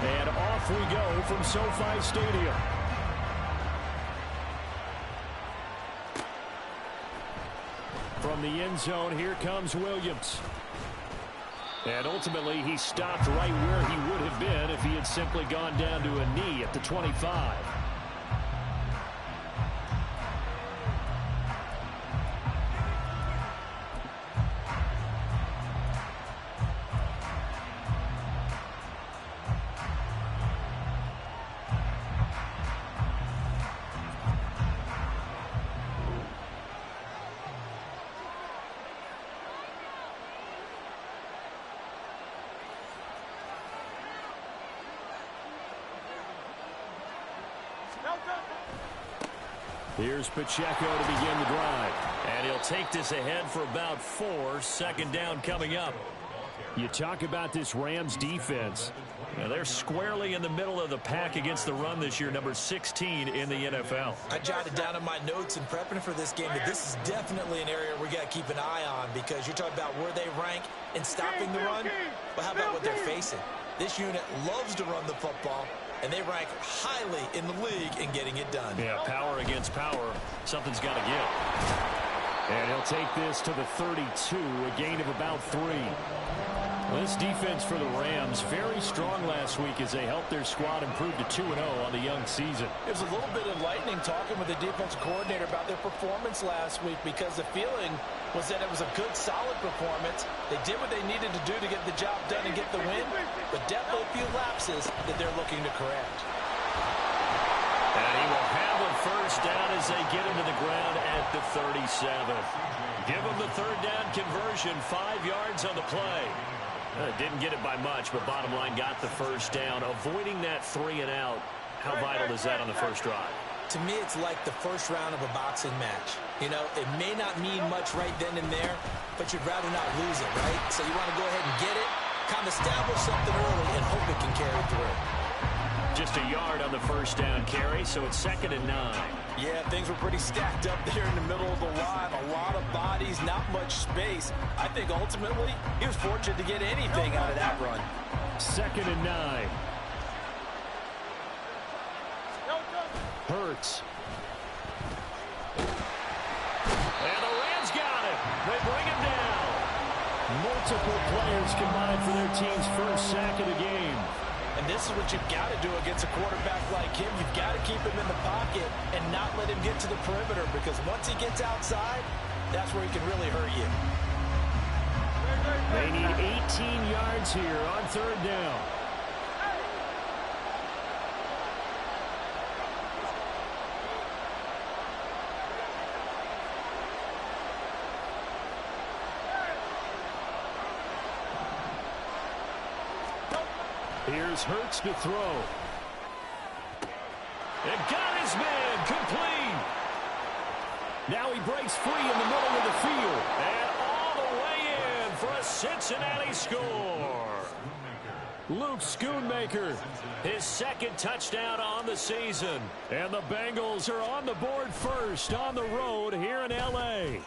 And off we go from SoFi Stadium. From the end zone, here comes Williams. And ultimately, he stopped right where he would have been if he had simply gone down to a knee at the 25. Here's Pacheco to begin the drive. And he'll take this ahead for about 4. Second down coming up. You talk about this Rams defense. Now they're squarely in the middle of the pack against the run this year, number 16 in the NFL. I jotted down in my notes in prepping for this game that this is definitely an area we got to keep an eye on, because you're talking about where they rank in stopping the run. But how about what they're facing? This unit loves to run the football, and they rank highly in the league in getting it done. Yeah, power against power. Something's got to give. And he'll take this to the 32, a gain of about 3. Well, this defense for the Rams, very strong last week as they helped their squad improve to 2-0 on the young season. It was a little bit enlightening talking with the defensive coordinator about their performance last week, because the feeling was that it was a good, solid performance. They did what they needed to do to get the job done and get the win, but definitely a few lapses that they're looking to correct. And he will have a first down as they get into the ground at the 37. Give them the third down conversion, 5 yards on the play. Didn't get it by much, but bottom line got the first down. Avoiding that 3 and out, how vital is that on the first drive? To me, it's like the first round of a boxing match. You know, it may not mean much right then and there, but you'd rather not lose it, right? So you want to go ahead and get it, kind of establish something early, and hope it can carry through. Just a yard on the first down carry, so it's 2nd and 9. Yeah, things were pretty stacked up there in the middle of the line. A lot of bodies, not much space. I think ultimately he was fortunate to get anything out of that run. 2nd and 9. Hurts. And the Rams got it. They bring him down. Multiple players combined for their team's first sack of the game. And this is what you've got to do against a quarterback like him. You've got to keep him in the pocket and not let him get to the perimeter, because once he gets outside, that's where he can really hurt you. They need 18 yards here on 3rd down. Here's Hurts to throw. And got his man complete. Now he breaks free in the middle of the field. And all the way in for a Cincinnati score. Luke Schoonmaker, his 2nd touchdown on the season. And the Bengals are on the board first on the road here in L.A.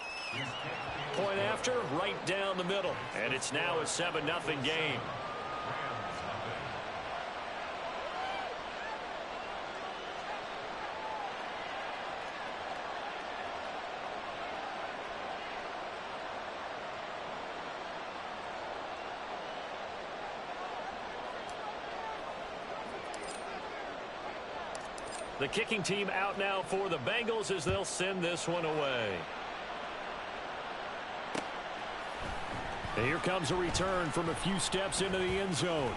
Point after, right down the middle. And it's now a 7-0 game. The kicking team out now for the Bengals as they'll send this one away. And here comes a return from a few steps into the end zone.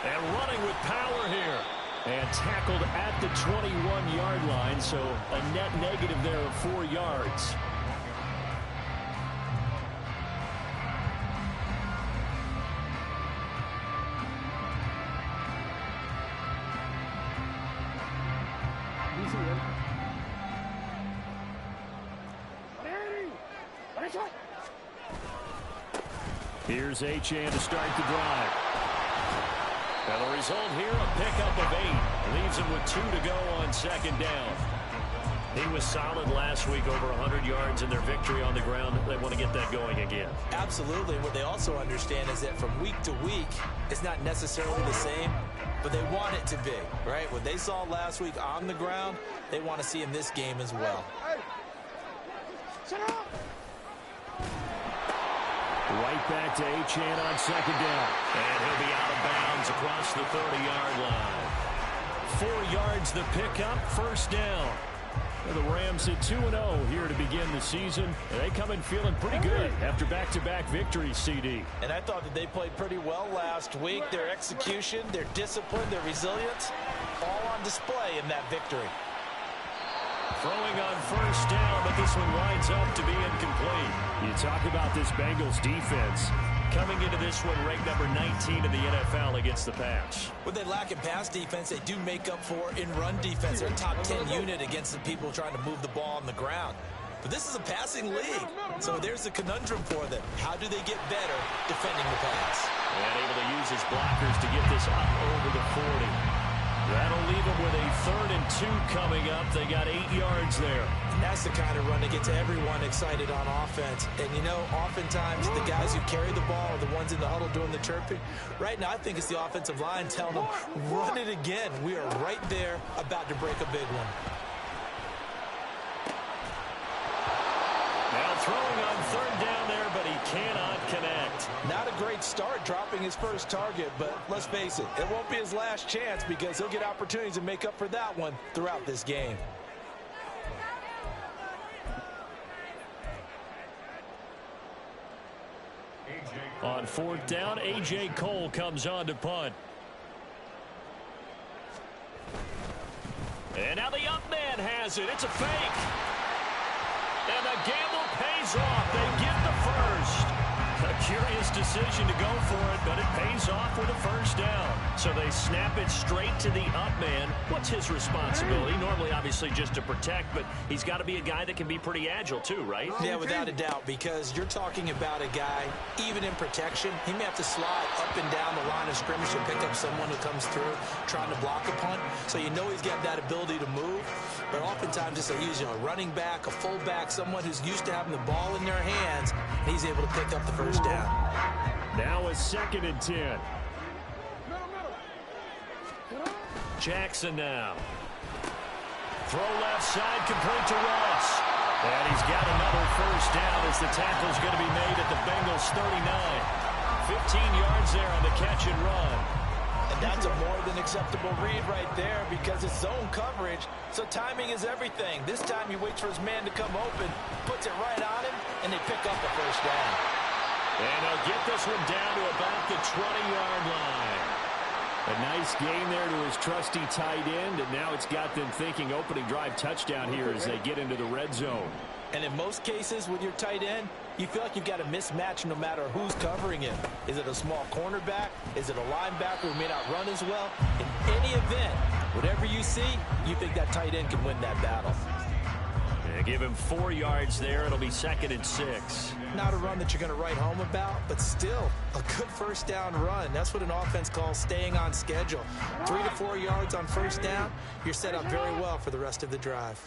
And running with power here. And tackled at the 21-yard line, so a net negative there of 4 yards. Here's Achane to start the drive. And the result here, a pickup of 8. Leaves him with 2 to go on 2nd down. He was solid last week, over 100 yards in their victory on the ground. They want to get that going again. Absolutely. What they also understand is that from week to week, it's not necessarily the same, but they want it to be, right? What they saw last week on the ground, they want to see in this game as well. Right back to Achane on second down. And he'll be out of bounds across the 30-yard line. 4 yards the pickup, first down. The Rams at 2-0 here to begin the season. And they come in feeling pretty good after back-to-back victories, CD. And I thought that they played pretty well last week. Their execution, their discipline, their resilience, all on display in that victory. Throwing on first down, but this one winds up to be incomplete. You talk about this Bengals defense. Coming into this one, ranked number 19 in the NFL against the pass. What they lack in pass defense, they do make up for in run defense. They're a top 10 unit against the people trying to move the ball on the ground. But this is a passing league, so there's a conundrum for them. How do they get better defending the pass? And able to use his blockers to get this up over the 40. That'll leave them with a 3rd and 2 coming up. They got 8 yards there. And that's the kind of run that gets everyone excited on offense. And, you know, oftentimes the guys who carry the ball are the ones in the huddle doing the chirping. Right now, I think it's the offensive line telling them, run it again. We are right there about to break a big one. Now throwing on 3rd down there, but he cannot connect. Not a great start dropping his first target, but let's face it, it won't be his last chance because he'll get opportunities to make up for that one throughout this game. On 4th down, A.J. Cole comes on to punt. And now the up man has it. It's a fake. And the gamble pays off. They get the first. A curious decision to go for it, but it pays off with a first down. So they snap it straight to the up man. What's his responsibility? Normally, obviously, just to protect, but he's got to be a guy that can be pretty agile too, right? Yeah, without a doubt, because you're talking about a guy, even in protection, he may have to slide up and down the line of scrimmage to pick up someone who comes through trying to block a punt. So you know he's got that ability to move, but oftentimes it's a running back, a fullback, someone who's used to having the ball in their hands, and he's able to pick up the first down. Now a 2nd and 10. Jackson now. Throw left side, complete to Ross. And he's got another first down as the tackle's going to be made at the Bengals 39. 15 yards there on the catch and run. And that's a more than acceptable read right there because it's zone coverage, so timing is everything. This time he waits for his man to come open, puts it right on him, and they pick up the first down. And he'll get this one down to about the 20-yard line. A nice gain there to his trusty tight end, and now it's got them thinking opening drive touchdown here as they get into the red zone. And in most cases with your tight end, you feel like you've got a mismatch no matter who's covering him. Is it a small cornerback? Is it a linebacker who may not run as well? In any event, whatever you see, you think that tight end can win that battle. Yeah, give him 4 yards there. It'll be 2nd and 6. Not a run that you're going to write home about, but still a good first down run. That's what an offense calls staying on schedule. 3 to 4 yards on first down, you're set up very well for the rest of the drive.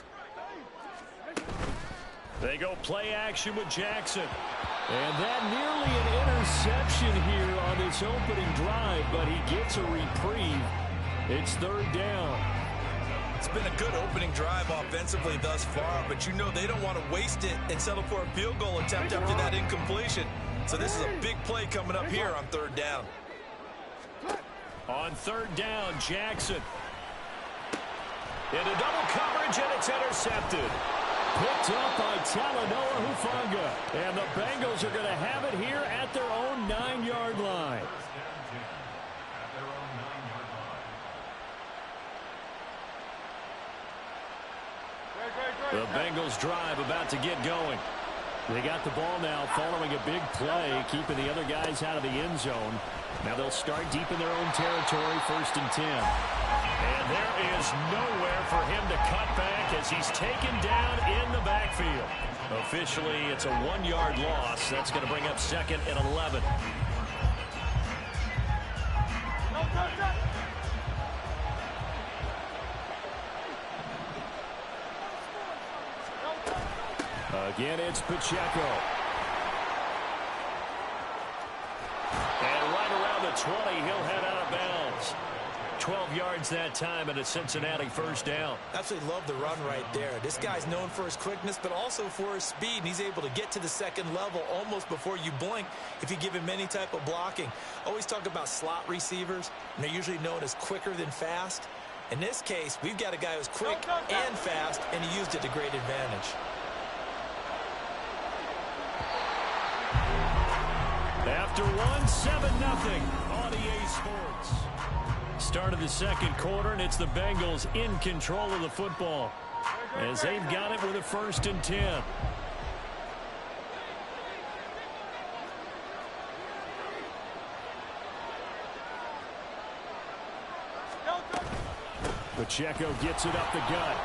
They go play action with Jackson. And that nearly an interception here on this opening drive, but he gets a reprieve. It's 3rd down. It's been a good opening drive offensively thus far, but you know they don't want to waste it and settle for a field goal attempt after that incompletion. So this is a big play coming up here on 3rd down. On 3rd down, Jackson. Into double coverage, and it's intercepted. Picked up by Talanoa Hufanga. And the Bengals are going to have it here at their own 9-yard line. The Bengals drive about to get going. They got the ball now following a big play, keeping the other guys out of the end zone. Now they'll start deep in their own territory, 1st and 10. And there is nowhere for him to cut back as he's taken down in the backfield. Officially, it's a 1-yard loss. That's going to bring up 2nd and 11. Again, it's Pacheco. And right around the 20, he'll head out of bounds. 12 yards that time and a Cincinnati first down. Absolutely love the run right there. This guy's known for his quickness, but also for his speed. And he's able to get to the second level almost before you blink if you give him any type of blocking. Always talk about slot receivers, and they're usually known as quicker than fast. In this case, we've got a guy who's quick and fast, and he used it to great advantage. After one, 7-0 on EA Sports. Start of the second quarter, and it's the Bengals in control of the football as they've got it with a 1st and 10. Pacheco gets it up the gut.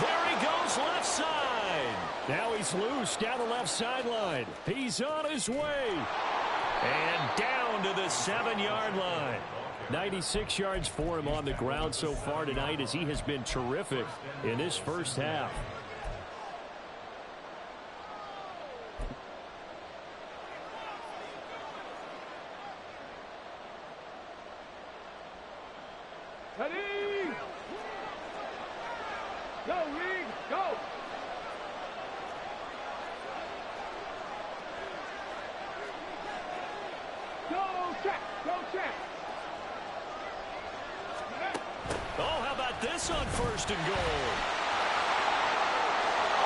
There he goes, left side. Now he's loose down the left sideline. He's on his way. And down to the 7-yard line. 96 yards for him on the ground so far tonight as he has been terrific in this first half. Ready? Go, League, go! Go, check! Go, check! Oh, how about this on 1st and goal?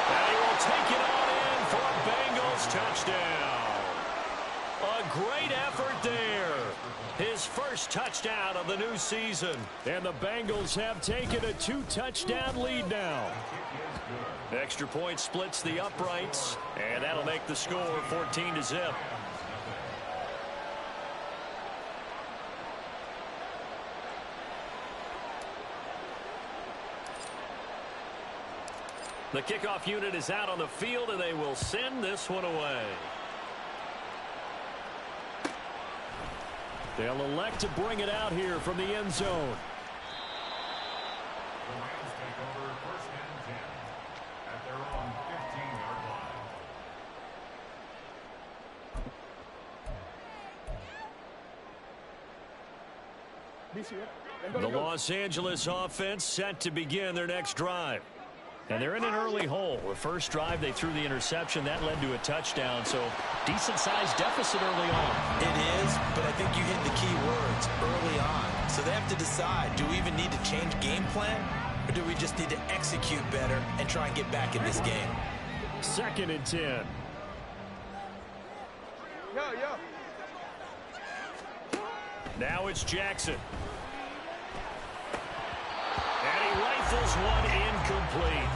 And he will take it on in for a Bengals touchdown. A great effort there. His first touchdown of the new season. And the Bengals have taken a 2-touchdown lead now. Extra point splits the uprights, and that'll make the score 14-0. The kickoff unit is out on the field, and they will send this one away. They'll elect to bring it out here from the end zone. The Rams take over 1st and 10 at their own 15-yard line. The Los Angeles offense set to begin their next drive. And they're in an early hole. The first drive, they threw the interception. That led to a touchdown, so decent-sized deficit early on. It is, but I think you hit the key words, early on. So they have to decide, do we even need to change game plan, or do we just need to execute better and try and get back in this game? 2nd and 10. Yeah. Now it's Jackson. And he rifles one incomplete.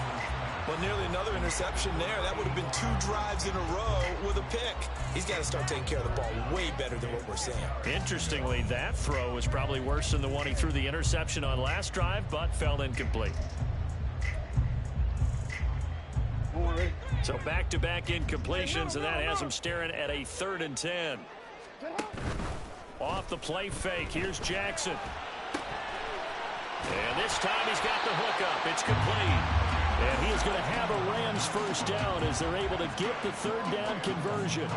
Well, nearly another interception there. That would have been 2 drives in a row with a pick. He's got to start taking care of the ball way better than what we're seeing. Interestingly, that throw was probably worse than the one he threw the interception on last drive, but fell incomplete. So back-to-back incompletions, and that has him staring at a 3rd and 10. Off the play fake, here's Jackson. And this time he's got the hookup. It's complete. And he is going to have a Rams first down as they're able to get the 3rd down conversion.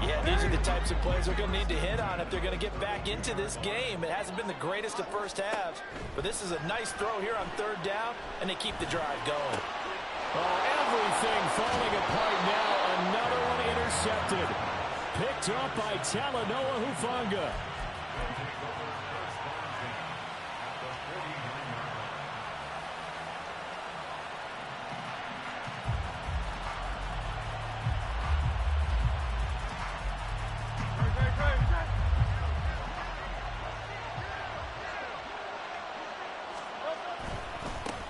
Yeah, these are the types of plays they're going to need to hit on if they're going to get back into this game. It hasn't been the greatest of first halves, but this is a nice throw here on 3rd down, and they keep the drive going. Oh, everything falling apart now. Another one intercepted. Picked up by Talanoa Hufanga.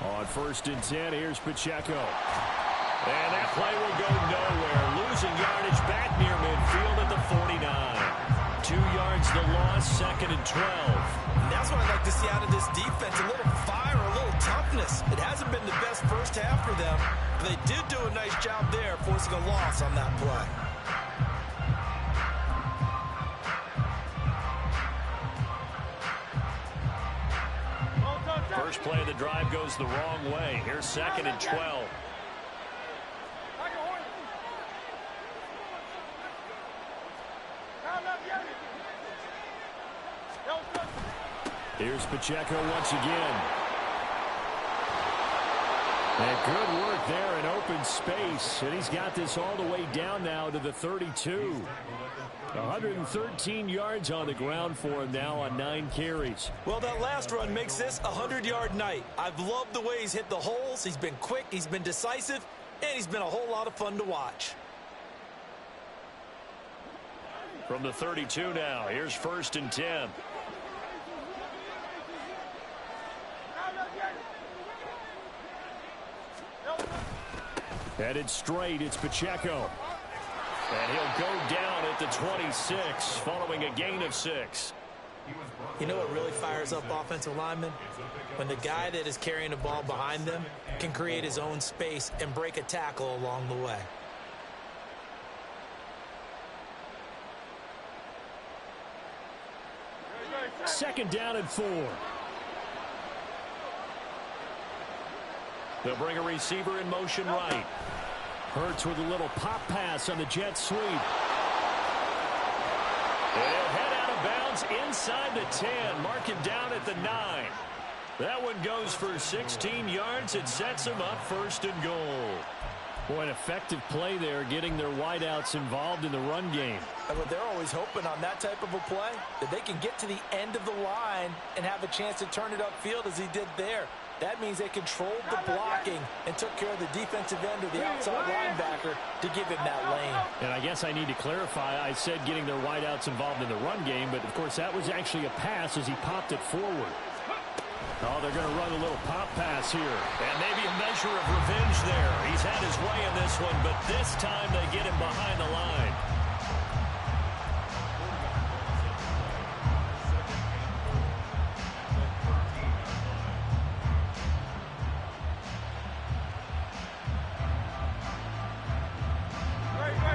On 1st and 10, here's Pacheco. And that play will go nowhere. Losing yardage back near midfield at the 49. 2 yards the loss, 2nd and 12. And that's what I like to see out of this defense. A little fire, a little toughness. It hasn't been the best first half for them, but they did do a nice job there, forcing a loss on that play. First play of the drive goes the wrong way. Here's 2nd and 12. Here's Pacheco once again. And good work there in open space. And he's got this all the way down now to the 32. 113 yards on the ground for him now on 9 carries. Well, that last run makes this a 100-yard night. I've loved the way he's hit the holes. He's been quick, he's been decisive, and he's been a whole lot of fun to watch. From the 32 now, here's 1st and 10. Headed straight, it's Pacheco. And he'll go down at the 26, following a gain of 6. You know what really fires up offensive linemen? When the guy that is carrying the ball behind them can create his own space and break a tackle along the way. Second down and 4. They'll bring a receiver in motion right. Hurts with a little pop pass on the jet sweep. And he'll head out of bounds inside the 10. Mark him down at the 9. That one goes for 16 yards. It sets him up 1st and goal. Boy, an effective play there, getting their wideouts involved in the run game. And they're always hoping on that type of a play that they can get to the end of the line and have a chance to turn it upfield as he did there. That means they controlled the blocking and took care of the defensive end or the outside linebacker to give him that lane. And I guess I need to clarify, I said getting their wideouts involved in the run game, but of course that was actually a pass as he popped it forward. Oh, they're going to run a little pop pass here. And maybe a measure of revenge there. He's had his way in this one, but this time they get him behind the line.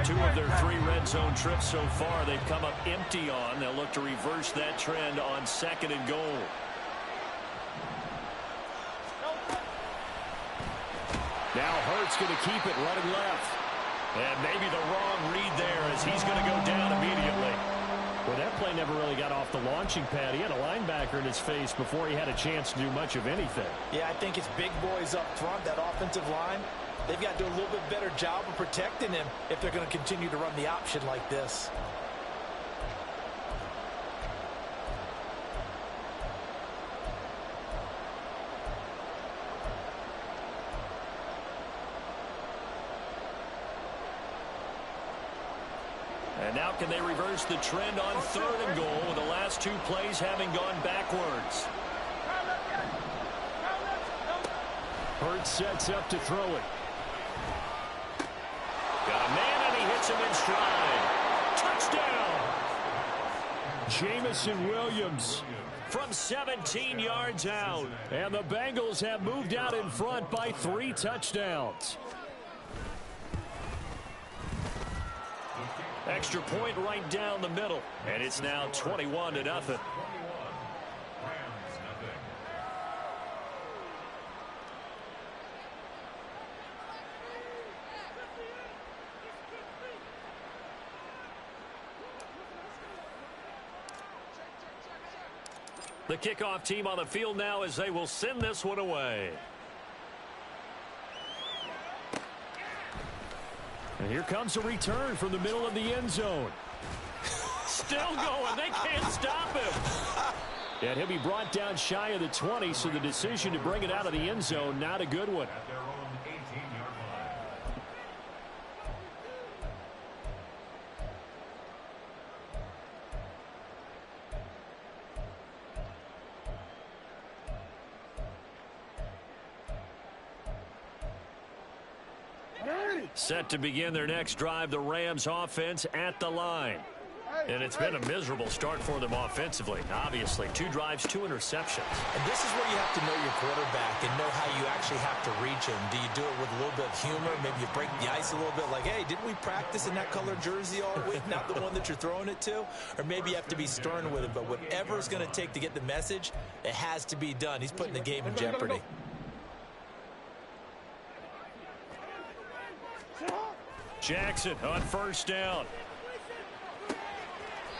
Two of their 3 red zone trips so far they've come up empty on. They'll look to reverse that trend on 2nd and goal. Now Hurts going to keep it running left. And maybe the wrong read there as he's going to go down immediately. Well, that play never really got off the launching pad. He had a linebacker in his face before he had a chance to do much of anything. Yeah, I think it's big boys up front, that offensive line. They've got to do a little bit better job of protecting him if they're going to continue to run the option like this. And now can they reverse the trend on 3rd and goal with the last 2 plays having gone backwards? Hurts sets up to throw it. Got a man and he hits him in stride. Touchdown! Jamison Williams from 17 yards out. And the Bengals have moved out in front by 3 touchdowns. Extra point right down the middle. And it's now 21-0. The kickoff team on the field now as they will send this one away. And here comes a return from the middle of the end zone. Still going. They can't stop him. And he'll be brought down shy of the 20, so the decision to bring it out of the end zone, not a good one. At their own 18-yard line. Set to begin their next drive, the Rams offense at the line. And it's been a miserable start for them offensively. Obviously, 2 drives, 2 interceptions. And this is where you have to know your quarterback and know how you actually have to reach him. Do you do it with a little bit of humor? Maybe you break the ice a little bit like, hey, didn't we practice in that color jersey all week? Not the one that you're throwing it to? Or maybe you have to be stern with him. But whatever it's going to take to get the message, it has to be done. He's putting the game in jeopardy. Jackson on first down.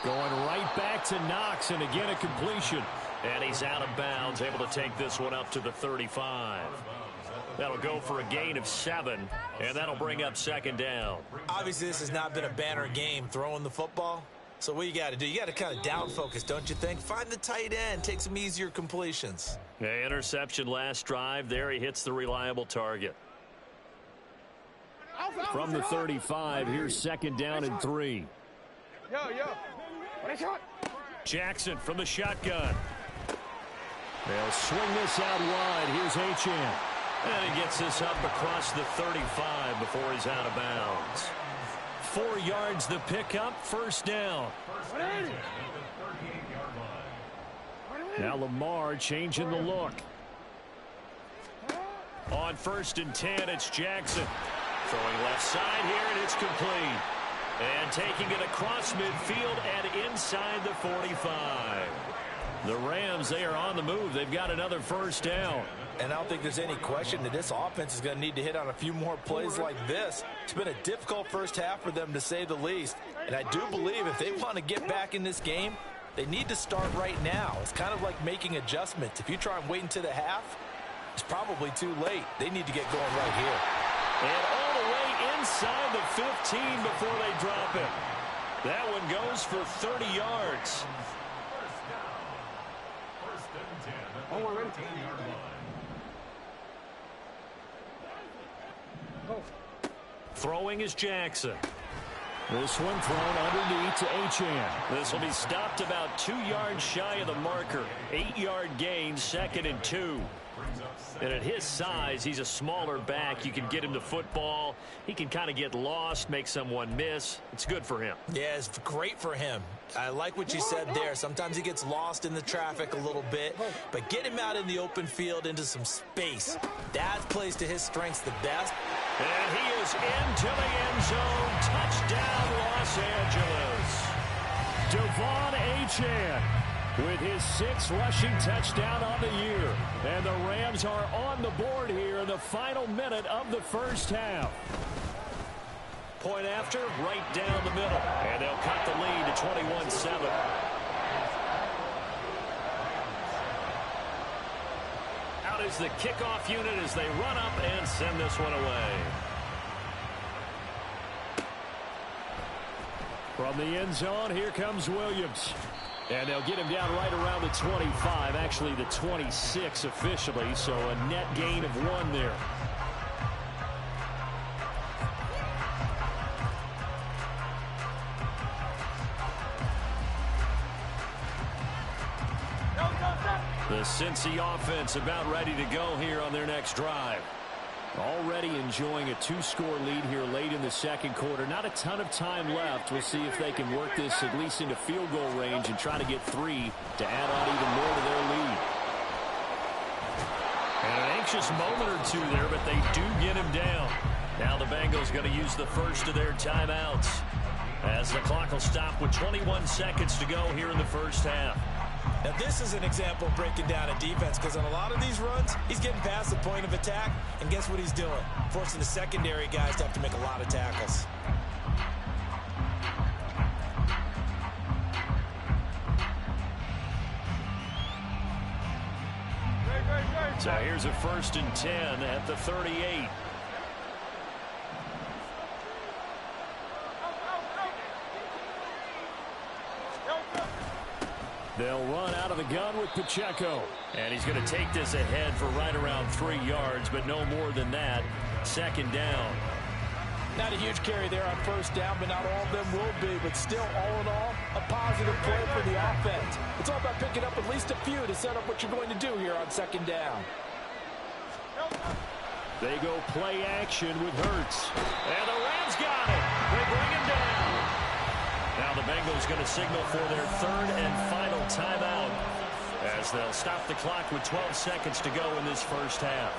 Going right back to Knox, and again a completion. And he's out of bounds, able to take this one up to the 35. That'll go for a gain of 7, and that'll bring up second down. Obviously, this has not been a banner game throwing the football. So what you got to do, you got to kind of down focus, don't you think? Find the tight end, take some easier completions. Yeah, interception last drive. There he hits the reliable target. From the 35, here's second down and 3. Jackson from the shotgun. They'll swing this out wide. Here's Achane. And he gets this up across the 35 before he's out of bounds. 4 yards the pickup, first down. Now Lamar changing the look. On first and 10, it's Jackson. Throwing left side here, and it's complete. And taking it across midfield and inside the 45. The Rams, they are on the move. They've got another first down. And I don't think there's any question that this offense is going to need to hit on a few more plays like this. It's been a difficult first half for them, to say the least. And I do believe if they want to get back in this game, they need to start right now. It's kind of like making adjustments. If you try and wait until the half, it's probably too late. They need to get going right here. And all the way inside the 15 before they drop it. That one goes for 30 yards. First and 10 at the 15-yard line. Throwing is Jackson. This one thrown underneath to Achane. This will be stopped about 2 yards shy of the marker. 8-yard gain, second and 2. And at his size, he's a smaller back. You can get him the football. He can kind of get lost, make someone miss. It's good for him. Yeah, it's great for him. I like what you said there. Sometimes he gets lost in the traffic a little bit, but get him out in the open field into some space. That plays to his strengths the best. And he is into the end zone. Touchdown, Los Angeles. Devon Achane with his 6th rushing touchdown on the year. And the Rams are on the board here in the final minute of the first half. Point after, right down the middle. And they'll cut the lead to 21-7. Out is the kickoff unit as they run up and send this one away. From the end zone, here comes Williams. And they'll get him down right around the 25, actually the 26 officially, so a net gain of 1 there. The Cincy offense about ready to go here on their next drive. Already enjoying a 2-score lead here late in the second quarter. Not a ton of time left. We'll see if they can work this at least into field goal range and try to get 3 to add on even more to their lead. And an anxious moment or 2 there, but they do get him down. Now the Bengals going to use the first of their timeouts as the clock will stop with 21 seconds to go here in the first half. Now, this is an example of breaking down a defense, because on a lot of these runs, he's getting past the point of attack, and guess what he's doing? Forcing the secondary guys to have to make a lot of tackles. So here's a first and 10 at the 38. They'll run out of the gun with Pacheco. And he's going to take this ahead for right around 3 yards, but no more than that. Second down. Not a huge carry there on first down, but not all of them will be. But still, all in all, a positive play for the offense. It's all about picking up at least a few to set up what you're going to do here on second down. They go play action with Hurts. And the Rams got it. They bring him down. Now Now the Bengals going to signal for their third and final timeout as they'll stop the clock with 12 seconds to go in this first half.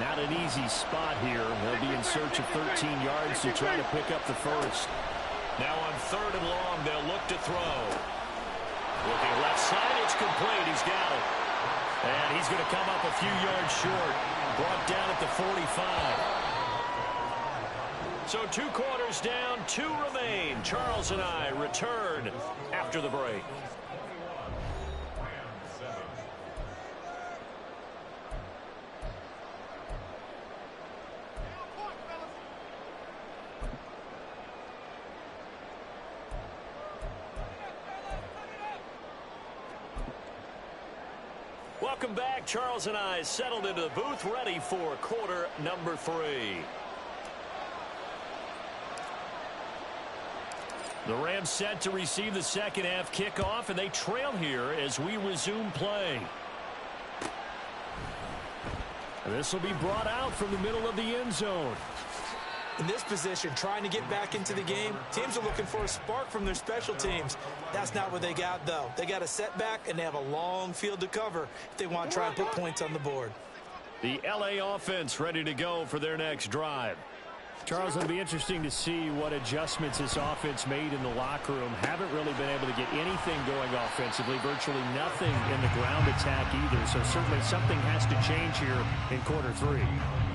Not an easy spot here. They'll be in search of 13 yards to try to pick up the first. Now on third and long, they'll look to throw. Looking left side, it's complete. He's got it. And he's going to come up a few yards short. Brought down at the 45. So 2 quarters down, 2 remain. Charles and I return after the break. Welcome back. Charles and I settled into the booth, ready for quarter number 3. The Rams set to receive the second half kickoff, and they trail here as we resume play. And this will be brought out from the middle of the end zone. In this position, trying to get back into the game, teams are looking for a spark from their special teams. That's not what they got, though. They got a setback, and they have a long field to cover if they want to try and put points on the board. The LA offense ready to go for their next drive. Charles, it'll be interesting to see what adjustments this offense made in the locker room. Haven't really been able to get anything going offensively, virtually nothing in the ground attack either. So certainly something has to change here in quarter 3.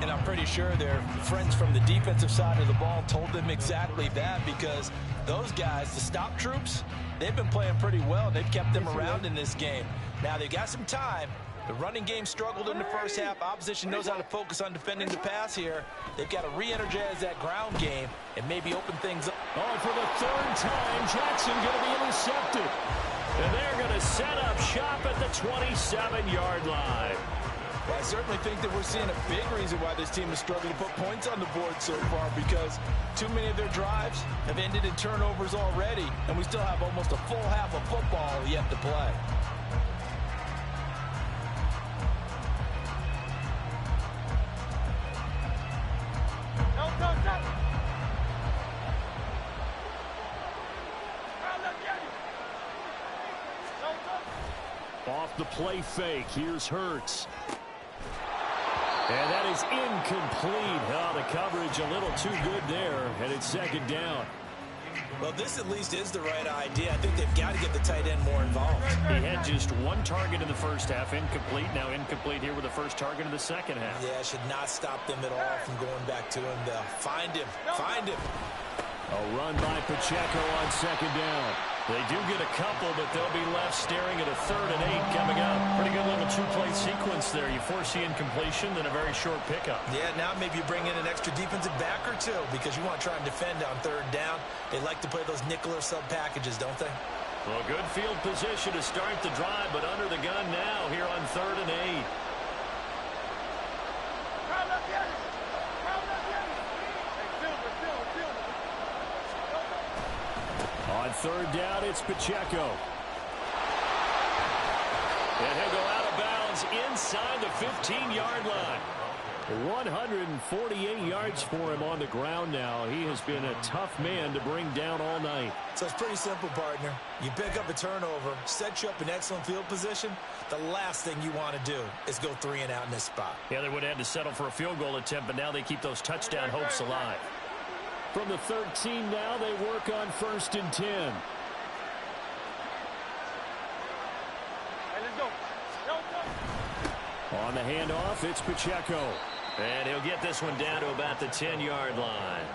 And I'm pretty sure their friends from the defensive side of the ball told them exactly that, because those guys, the stop troops, they've been playing pretty well. They've kept them around in this game. Now they've got some time. The running game struggled in the first half. Opposition knows how to focus on defending the pass here. They've got to re-energize that ground game and maybe open things up. Oh, for the 3rd time, Jackson going to be intercepted. And they're going to set up shop at the 27-yard line. Well, I certainly think that we're seeing a big reason why this team is struggling to put points on the board so far, because too many of their drives have ended in turnovers already, and we still have almost a full half of football yet to play. Off the play fake, here's Hurts. And that is incomplete. Oh, the coverage a little too good there, and it's 2nd down. Well, this at least is the right idea. I think they've got to get the tight end more involved. He had just 1 target in the first half, incomplete. Now incomplete here with the first target in the second half. Yeah, should not stop them at all from going back to him, though. Find him. Find him. A run by Pacheco on 2nd down. They do get a couple, but they'll be left staring at a 3rd and 8 coming up. Pretty good little 2-play sequence there. You force the incompletion, then a very short pickup. Yeah, now maybe you bring in an extra defensive back or 2 because you want to try and defend on 3rd down. They like to play those nickel or sub packages, don't they? Well, good field position to start the drive, but under the gun now here on 3rd and 8. On 3rd down, it's Pacheco. And he'll go out of bounds inside the 15-yard line. 148 yards for him on the ground now. He has been a tough man to bring down all night. So it's pretty simple, partner. You pick up a turnover, set you up in excellent field position. The last thing you want to do is go 3 and out in this spot. Yeah, they would have had to settle for a field goal attempt, but now they keep those touchdown hopes alive. From the 13 now, they work on 1st and 10. Hey, let's go. On the handoff, it's Pacheco. And he'll get this one down to about the 10-yard line.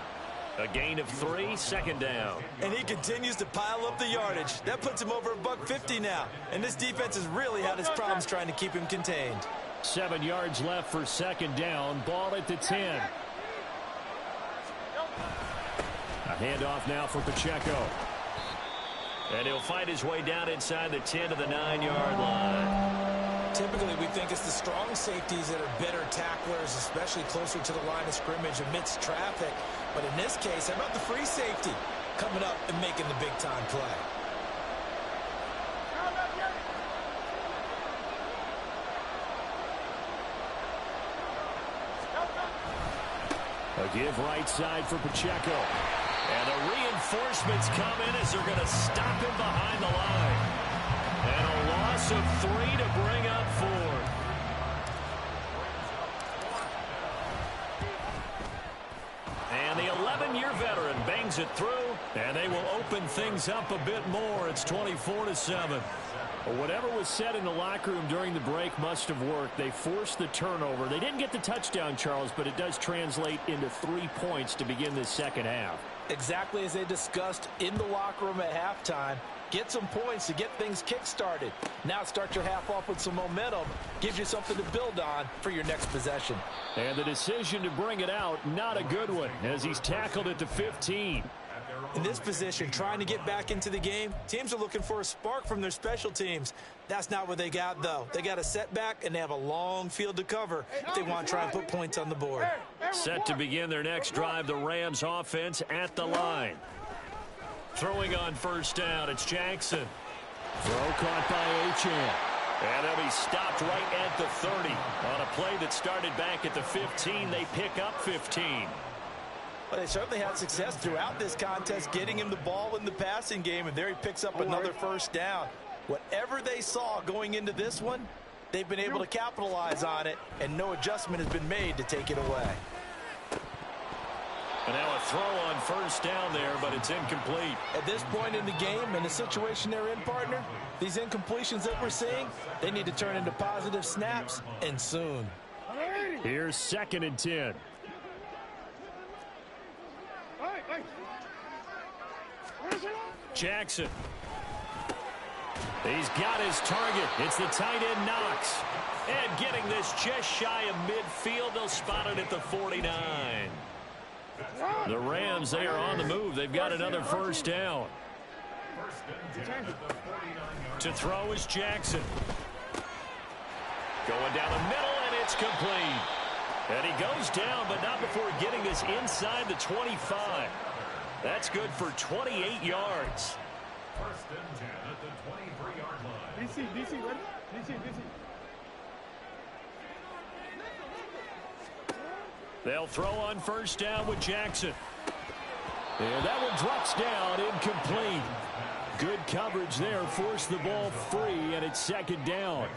A gain of 3, 2nd down. And he continues to pile up the yardage. That puts him over $150 now. And this defense has really had its problems trying to keep him contained. 7 yards left for 2nd down. Ball at the 10. A handoff now for Pacheco. And he'll fight his way down inside the 10 to the 9-yard line. Typically, we think it's the strong safeties that are better tacklers, especially closer to the line of scrimmage amidst traffic. But in this case, how about the free safety coming up and making the big-time play? A give right side for Pacheco. And the reinforcements come in as they're going to stop him behind the line. And a loss of 3 to bring up 4. And the 11-year veteran bangs it through, and they will open things up a bit more. It's 24-7. Whatever was said in the locker room during the break must have worked. They forced the turnover. They didn't get the touchdown, Charles, but it does translate into 3 points to begin this second half. Exactly as they discussed in the locker room at halftime. Get some points to get things kick-started. Now start your half off with some momentum. Gives you something to build on for your next possession. And the decision to bring it out, not a good one, as he's tackled at the 15. In this position, trying to get back into the game, teams are looking for a spark from their special teams. That's not what they got, though. They got a setback, and they have a long field to cover if they want to try and put points on the board. Set to begin their next drive, the Rams offense at the line. Throwing on first down, it's Jackson. Throw caught by Achane. And they'll be stopped right at the 30. On a play that started back at the 15, they pick up 15. But they certainly had success throughout this contest getting him the ball in the passing game, and there he picks up another first down. Whatever they saw going into this one, they've been able to capitalize on it, and no adjustment has been made to take it away. And now a throw on first down there, but it's incomplete. At this point in the game and the situation they're in, partner, these incompletions that we're seeing, they need to turn into positive snaps, and soon. Here's 2nd and 10. Jackson. He's got his target. It's the tight end Knox. And getting this just shy of midfield, they'll spot it at the 49. The Rams, they are on the move. They've got another first down. To throw is Jackson. Going down the middle, and it's complete. And he goes down, but not before getting this inside the 25. That's good for 28 yards. First and 10 at the 23-yard line. DC, ready? DC. They'll throw on first down with Jackson. And that one drops down, incomplete. Good coverage there, forced the ball free, and it's 2nd down.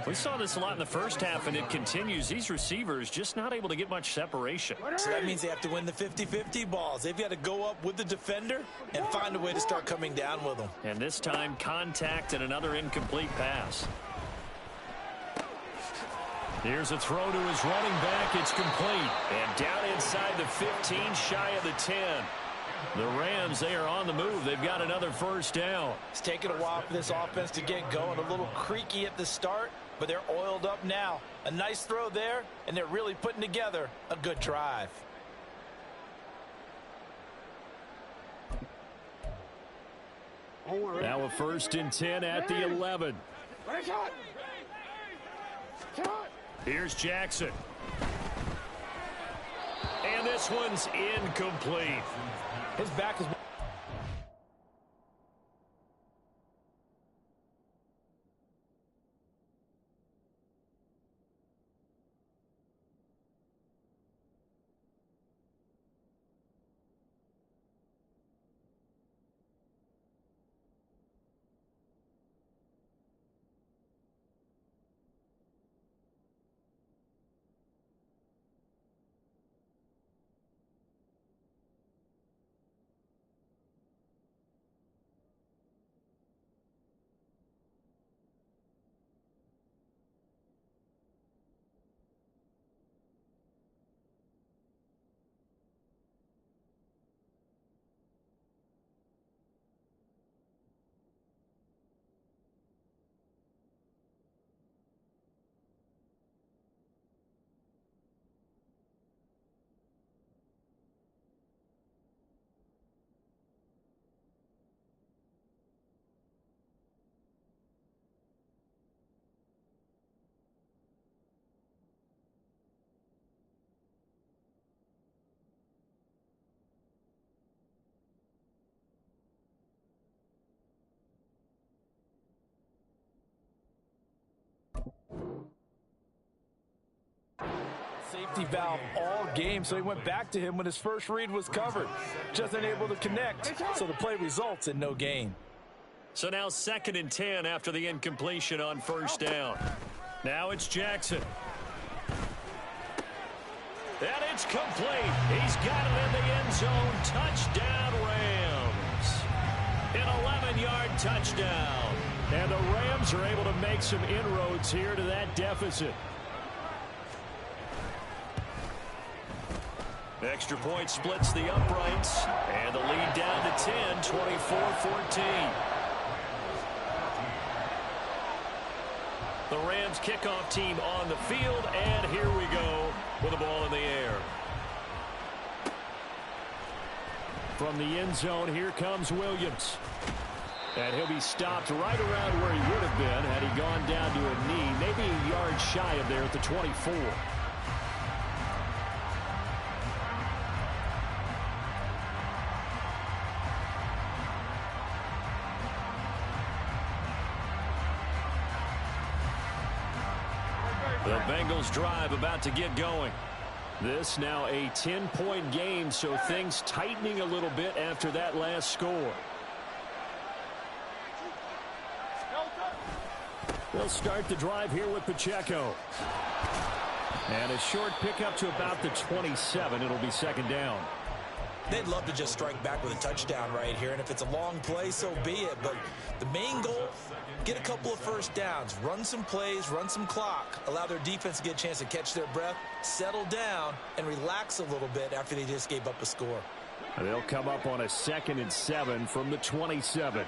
We saw this a lot in the first half, and it continues. These receivers just not able to get much separation. So that means they have to win the 50-50 balls. They've got to go up with the defender and find a way to start coming down with them. And this time, contact and another incomplete pass. Here's a throw to his running back. It's complete. And down inside the 15, shy of the 10. The Rams, they are on the move. They've got another first down. It's taken a while for this offense to get going. A little creaky at the start, but they're oiled up now. A nice throw there, and they're really putting together a good drive. Now a 1st and 10 at the 11. Here's Jackson. And this one's incomplete. His back is... safety valve all game, so he went back to him when his first read was covered. Just unable to connect, so the play results in no gain. So now 2nd and 10 after the incompletion on first down. Now it's Jackson. And it's complete. He's got it in the end zone. Touchdown, Rams. An 11-yard touchdown. And the Rams are able to make some inroads here to that deficit. Extra point splits the uprights. And the lead down to 10, 24-14. The Rams kickoff team on the field, and here we go with the ball in the air. From the end zone, here comes Williams. And he'll be stopped right around where he would have been had he gone down to a knee, maybe a yard shy of there at the 24. The Bengals drive about to get going. This now a 10-point game, so things tightening a little bit after that last score. They'll start the drive here with Pacheco. And a short pickup to about the 27. It'll be 2nd down. They'd love to just strike back with a touchdown right here, and if it's a long play, so be it. But the main goal, get a couple of first downs, run some plays, run some clock, allow their defense to get a chance to catch their breath, settle down, and relax a little bit after they just gave up a score. And they'll come up on a 2nd and 7 from the 27.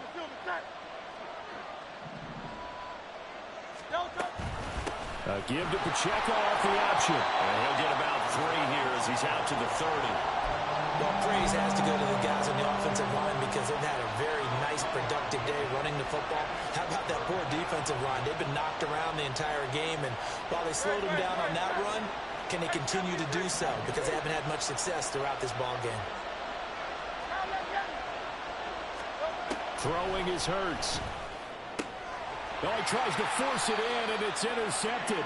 A give to Pacheco off the option. And he'll get about 3 here as he's out to the 30. Well, praise has to go to the guys on the offensive line because they've had a very nice, productive day running the football. How about that poor defensive line? They've been knocked around the entire game, and while they slowed them down on that run, can they continue to do so? Because they haven't had much success throughout this ball game. Throwing is Hurts. Oh, he tries to force it in, and it's intercepted.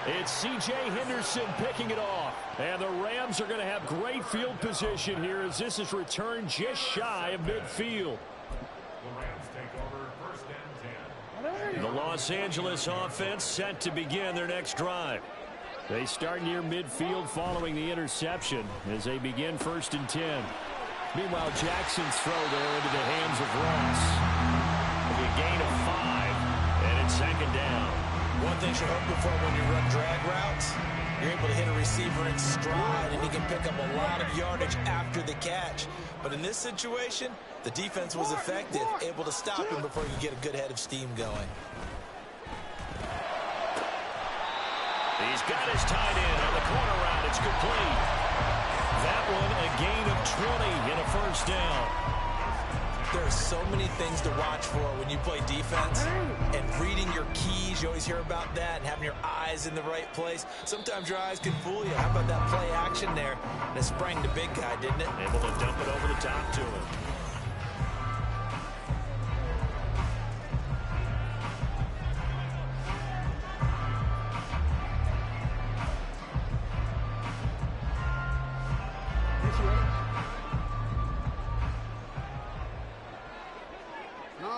It's C.J. Henderson picking it off. And the Rams are going to have great field position here as this is returned just shy of midfield. The Rams take over 1st and 10. The Los Angeles offense set to begin their next drive. They start near midfield following the interception as they begin 1st and 10. Meanwhile, Jackson's throw there into the hands of Ross. It'll be a gain of 5, and it's 2nd down. One thing you're hoping for when you run drag routes, you're able to hit a receiver in stride, and he can pick up a lot of yardage after the catch. But in this situation, the defense was effective, able to stop him before you get a good head of steam going. He's got his tight end on the corner route. It's complete. That one a gain of 20 and a 1st down. There are so many things to watch for when you play defense, and reading your keys, you always hear about that, and having your eyes in the right place. Sometimes your eyes can fool you. How about that play action there? And it sprang the big guy, didn't it? Able to dump it over the top to him.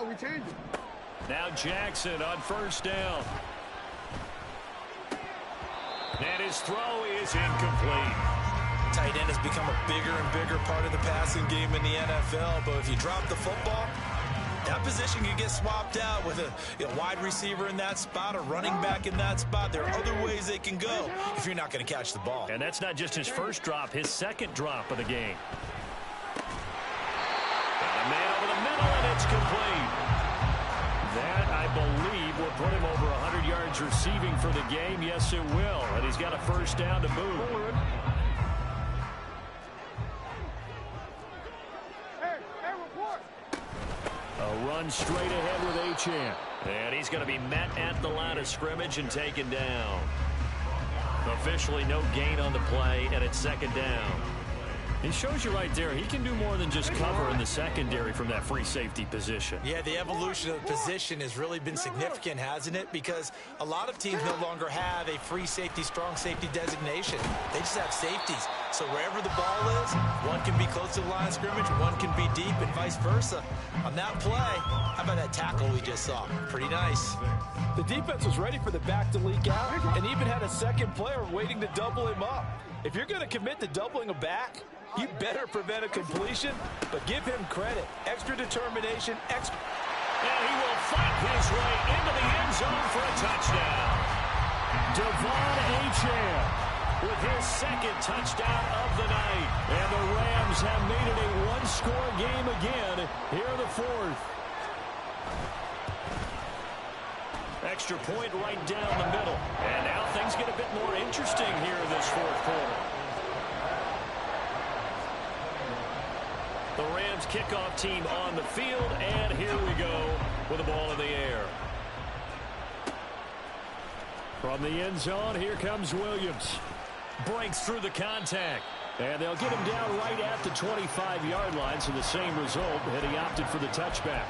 We changed it. Now Jackson on 1st down. And his throw is incomplete. Tight end has become a bigger and bigger part of the passing game in the NFL, but if you drop the football, that position can get swapped out with a wide receiver in that spot, a running back in that spot. There are other ways they can go if you're not going to catch the ball. And that's not just his first drop, his 2nd drop of the game. Got a man over the middle, and it's complete. That, I believe, will put him over 100 yards receiving for the game. Yes, it will. And he's got a 1st down to move. A run straight ahead with Achane. And he's going to be met at the line of scrimmage and taken down. Officially no gain on the play, and it's 2nd down. He shows you right there, he can do more than just cover in the secondary from that free safety position. Yeah, the evolution of the position has really been significant, hasn't it? Because a lot of teams no longer have a free safety, strong safety designation. They just have safeties. So wherever the ball is, one can be close to the line of scrimmage, one can be deep, and vice versa. On that play, how about that tackle we just saw? Pretty nice. The defense was ready for the back to leak out and even had a second player waiting to double him up. If you're going to commit to doubling a back, you better prevent a completion, but give him credit. Extra determination, And he will fight his way into the end zone for a touchdown. Devon Achane with his second touchdown of the night. And the Rams have made it a one-score game again here in the fourth. Extra point right down the middle. And now things get a bit more interesting here in this fourth quarter. The Rams kickoff team on the field, and here we go with the ball in the air. From the end zone, here comes Williams. Breaks through the contact. And they'll get him down right at the 25-yard line, so the same result, and he opted for the touchback.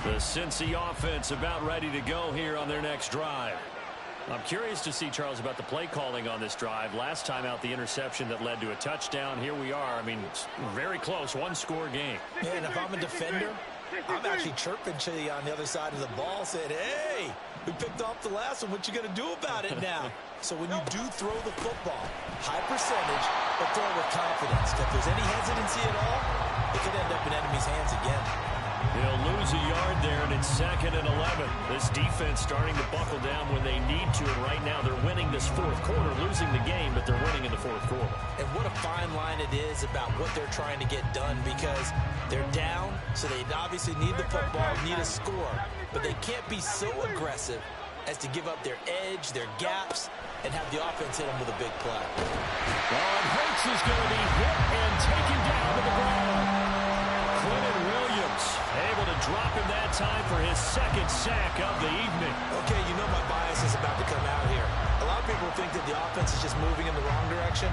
The Cincy offense about ready to go here on their next drive. I'm curious to see, Charles, about the play calling on this drive. Last time out, the interception that led to a touchdown. Here we are. I mean, it's very close, one-score game. Yeah, and if I'm a defender, I'm actually chirping to you on the other side of the ball, saying, hey, we picked off the last one. What you going to do about it now? So when you do throw the football, high percentage, but throw it with confidence. If there's any hesitancy at all, it could end up in enemy's hands again. They'll lose a yard there, and it's 2nd and 11. This defense starting to buckle down when they need to, and right now they're winning this fourth quarter, losing the game, but they're winning in the fourth quarter. And what a fine line it is about what they're trying to get done, because they're down, so they obviously need the football, need a score, but they can't be so aggressive as to give up their edge, their gaps, and have the offense hit them with a big play. And Hurts is going to be hit and taken down to the ground. Quentin Williams able to drop him that time for his second sack of the evening. Okay, you know my bias is about to come out here. A lot of people think that the offense is just moving in the wrong direction.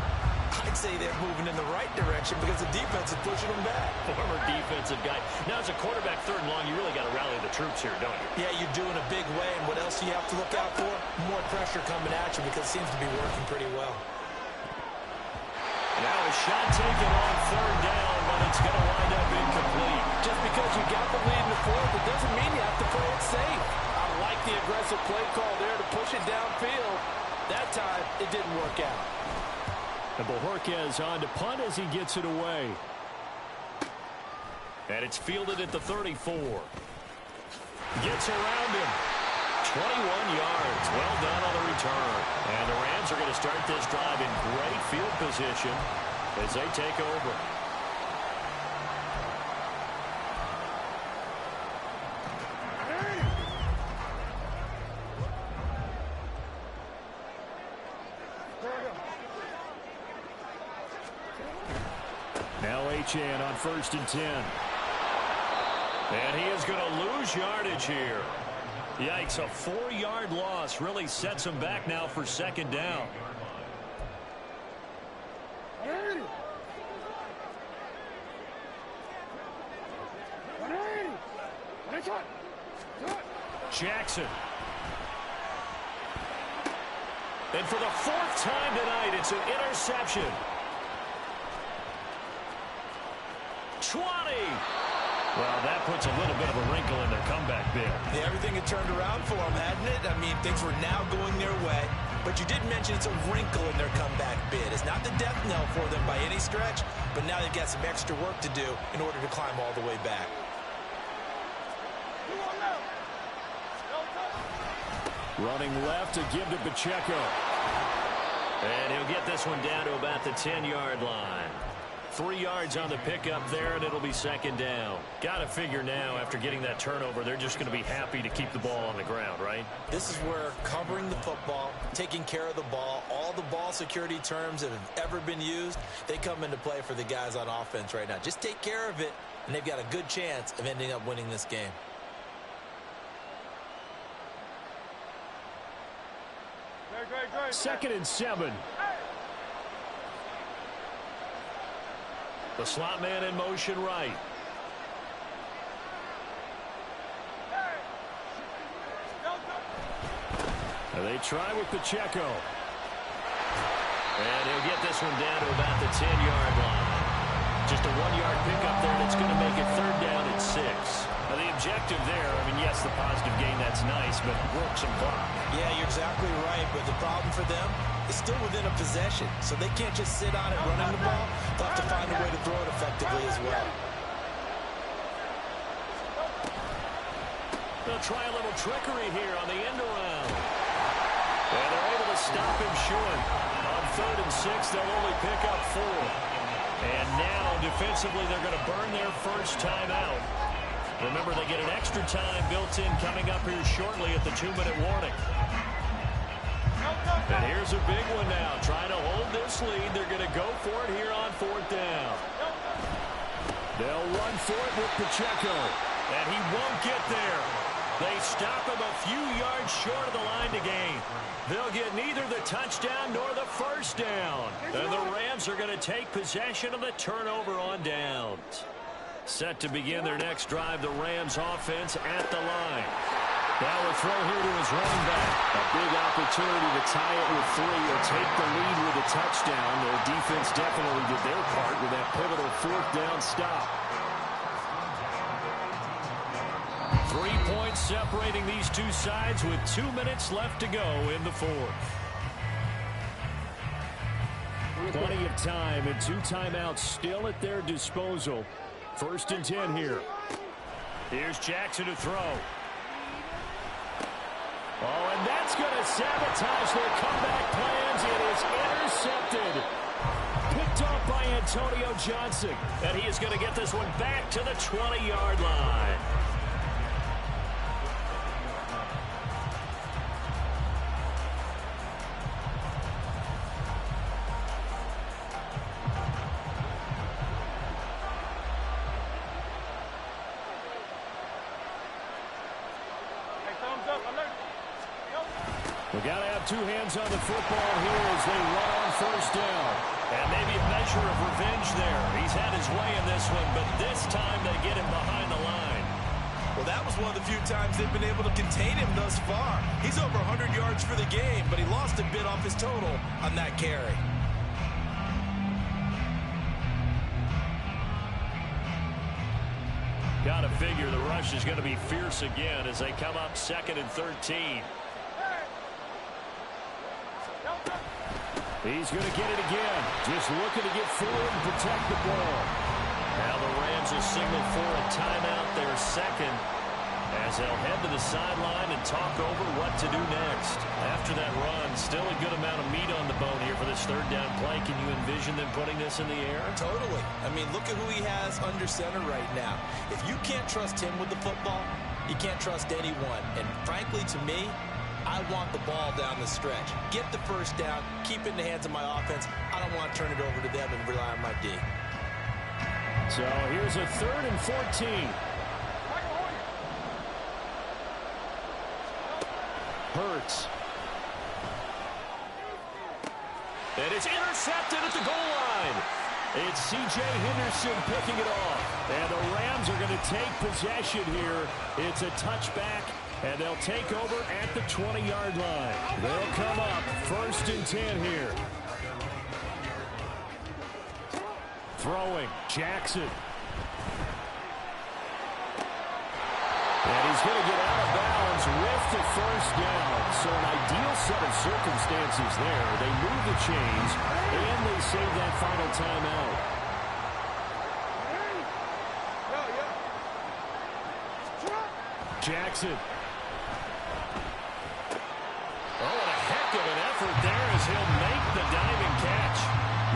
I'd say they're moving in the right direction because the defense is pushing them back. Former defensive guy. Now, as a quarterback, 3rd and long, you really got to rally the troops here, don't you? Yeah, you do in a big way. And what else do you have to look out for? More pressure coming at you because it seems to be working pretty well. Now a shot taken on 3rd down, but it's going to wind up incomplete. just because you got the lead in the fourth, it doesn't mean you have to play it safe. I like the aggressive play call there to push it downfield. That time, it didn't work out. And Bojorquez on to punt as he gets it away. And it's fielded at the 34. Gets around him. 21 yards. Well done on the return. And the Rams are going to start this drive in great field position as they take over. Now Achane on 1st and 10. And he is going to lose yardage here. Yikes, a 4-yard loss really sets him back now for 2nd down. Jackson. And for the 4th time tonight, it's an interception. 20. Well, that puts a little bit of a wrinkle in their comeback bid. Yeah, everything had turned around for them, hadn't it? I mean, things were now going their way. But you did mention it's a wrinkle in their comeback bid. It's not the death knell for them by any stretch, but now they've got some extra work to do in order to climb all the way back. Running left to give to Pacheco. And he'll get this one down to about the 10-yard line. 3 yards on the pickup there, and it'll be second down. Got to figure now, after getting that turnover, they're just going to be happy to keep the ball on the ground, right? This is where covering the football, taking care of the ball, all the ball security terms that have ever been used, they come into play for the guys on offense right now. Just take care of it, and they've got a good chance of ending up winning this game. Second and 7. The slot man in motion right. And they try with Pacheco. And he'll get this one down to about the 10-yard line. Just a 1-yard pickup there, and it's going to make it third down at 6. Now, the objective there, I mean, yes, the positive gain, that's nice, but work some clock. Yeah, you're exactly right, but the problem for them is still within a possession, so they can't just sit on it running the ball. They'll have to find a way to throw it effectively as well. They'll try a little trickery here on the end around. And they're able to stop him short. On 3rd and 6, they'll only pick up 4. And now, defensively, they're going to burn their first timeout. Remember, they get an extra time built in coming up here shortly at the 2-minute warning. And here's a big one now. Trying to hold this lead. They're going to go for it here on 4th down. They'll run for it with Pacheco. And he won't get there. They stop him a few yards short of the line to gain. They'll get neither the touchdown nor the first down. And the Rams are going to take possession of the turnover on downs. Set to begin their next drive, the Rams offense at the line. Now a throw here to his running back. A big opportunity to tie it with 3 or take the lead with a touchdown. Their defense definitely did their part with that pivotal 4th down stop. 3 points separating these two sides with 2 minutes left to go in the 4th. Plenty of time and 2 timeouts still at their disposal. 1st and 10 here. Here's Jackson to throw. Oh, and that's going to sabotage their comeback plans. It is intercepted. Picked off by Antonio Johnson. And he is going to get this one back to the 20-yard line. We got to have 2 hands on the football here as they run on 1st down. And maybe a measure of revenge there. He's had his way in this one, but this time they get him behind the line. Well, that was one of the few times they've been able to contain him thus far. He's over 100 yards for the game, but he lost a bit off his total on that carry. Got to figure the rush is going to be fierce again as they come up 2nd and 13. He's going to get it again. Just looking to get forward and protect the ball. Now the Rams will signal for a timeout, their 2nd, as they'll head to the sideline and talk over what to do next. After that run, still a good amount of meat on the bone here for this 3rd down play. Can you envision them putting this in the air? Totally. I mean, look at who he has under center right now. If you can't trust him with the football, you can't trust anyone. And frankly, to me, I want the ball down the stretch. Get the first down, keep it in the hands of my offense. I don't want to turn it over to them and rely on my D. So here's a 3rd and 14. Hurts. And it's intercepted at the goal line. It's C.J. Henderson picking it off. And the Rams are going to take possession here. It's a touchback, and they'll take over at the 20-yard line. They'll come up 1st and 10 here. Throwing, Jackson. And he's going to get out of bounds with the 1st down. So an ideal set of circumstances there. They move the chains, and they save that final timeout. Jackson. Oh, and a heck of an effort there as he'll make the diving catch.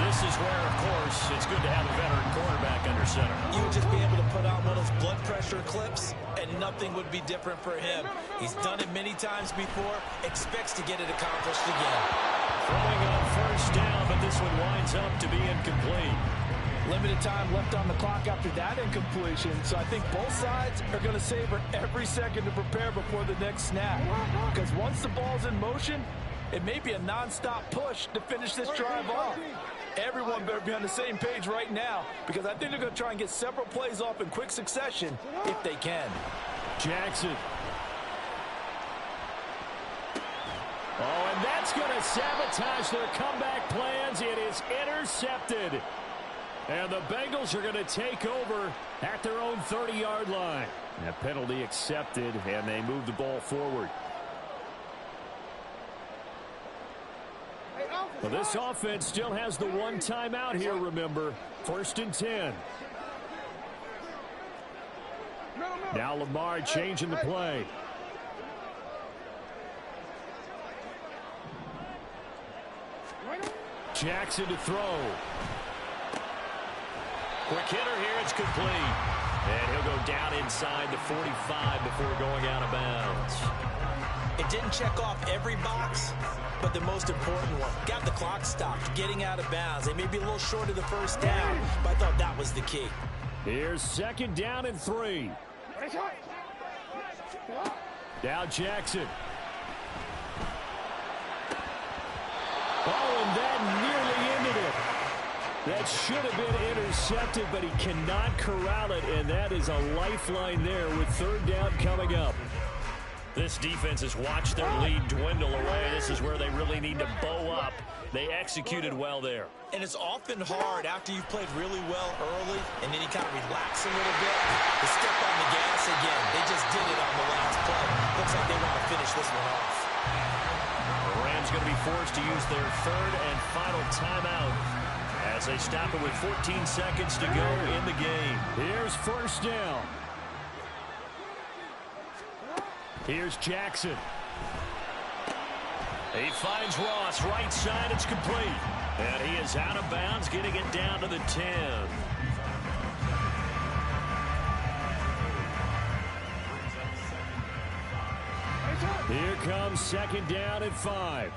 This this is where, of course, it's good to have a veteran quarterback under center. You would just be able to put on one of those blood pressure clips, and nothing would be different for him. He's done it many times before, expects to get it accomplished again. Throwing on first down, but this one winds up to be incomplete. Limited time left on the clock after that incompletion, so I think both sides are going to savor every second to prepare before the next snap. Because once the ball's in motion, it may be a non-stop push to finish this drive off. Everyone better be on the same page right now, because I think they're going to try and get several plays off in quick succession if they can. Jackson. Oh, and that's going to sabotage their comeback plans. It is intercepted. And the Bengals are going to take over at their own 30-yard line. That penalty accepted, and they move the ball forward. Well, this offense still has the one timeout here, remember. 1st and 10. Now Lamar changing the play. Jackson to throw. Quick hitter here, it's complete. And he'll go down inside the 45 before going out of bounds. It didn't check off every box, but the most important one. Got the clock stopped, getting out of bounds. They may be a little short of the first down, but I thought that was the key. Here's 2nd down and 3. Now Jackson. Oh, and that nearly ended it. That should have been intercepted, but he cannot corral it, and that is a lifeline there with 3rd down coming up. This defense has watched their lead dwindle away. This is where they really need to bow up. They executed well there. And it's often hard after you've played really well early and then you kind of relax a little bit to step on the gas again. They just did it on the last play. Looks like they want to finish this one off. The Rams going to be forced to use their 3rd and final timeout as they stop it with 14 seconds to go in the game. Here's 1st down. Here's Jackson. He finds Ross, right side, it's complete. And he is out of bounds, getting it down to the 10. Here comes 2nd down and 5.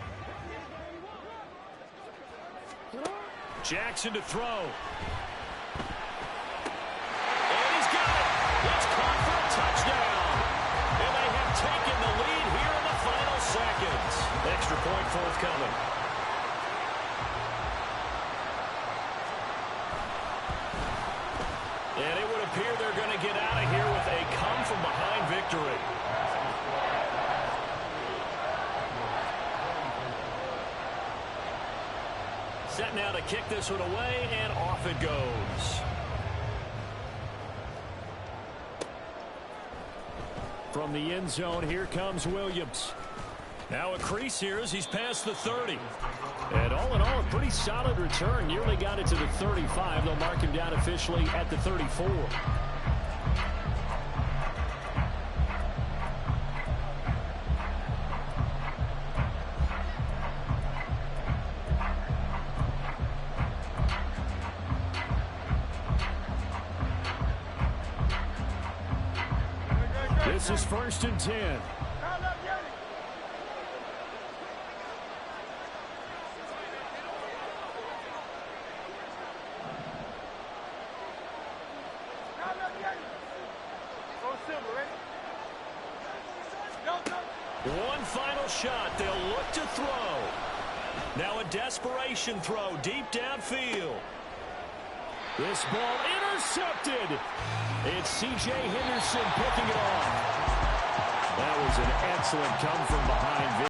Jackson to throw. And he's got it. It's caught for a touchdown. And they have taken the lead here in the final seconds. Extra point forthcoming. And it would appear they're going to get out of here with a come-from-behind victory. Set now to kick this one away, and off it goes. From the end zone, here comes Williams. Now a crease here as he's past the 30. And all in all, a pretty solid return. Nearly got it to the 35. They'll mark him down officially at the 34. This is 1st and 10. One final shot. They'll look to throw. Now a desperation throw deep downfield. This ball intercepted. It's C.J. Henderson picking it off. That was an excellent come from behind.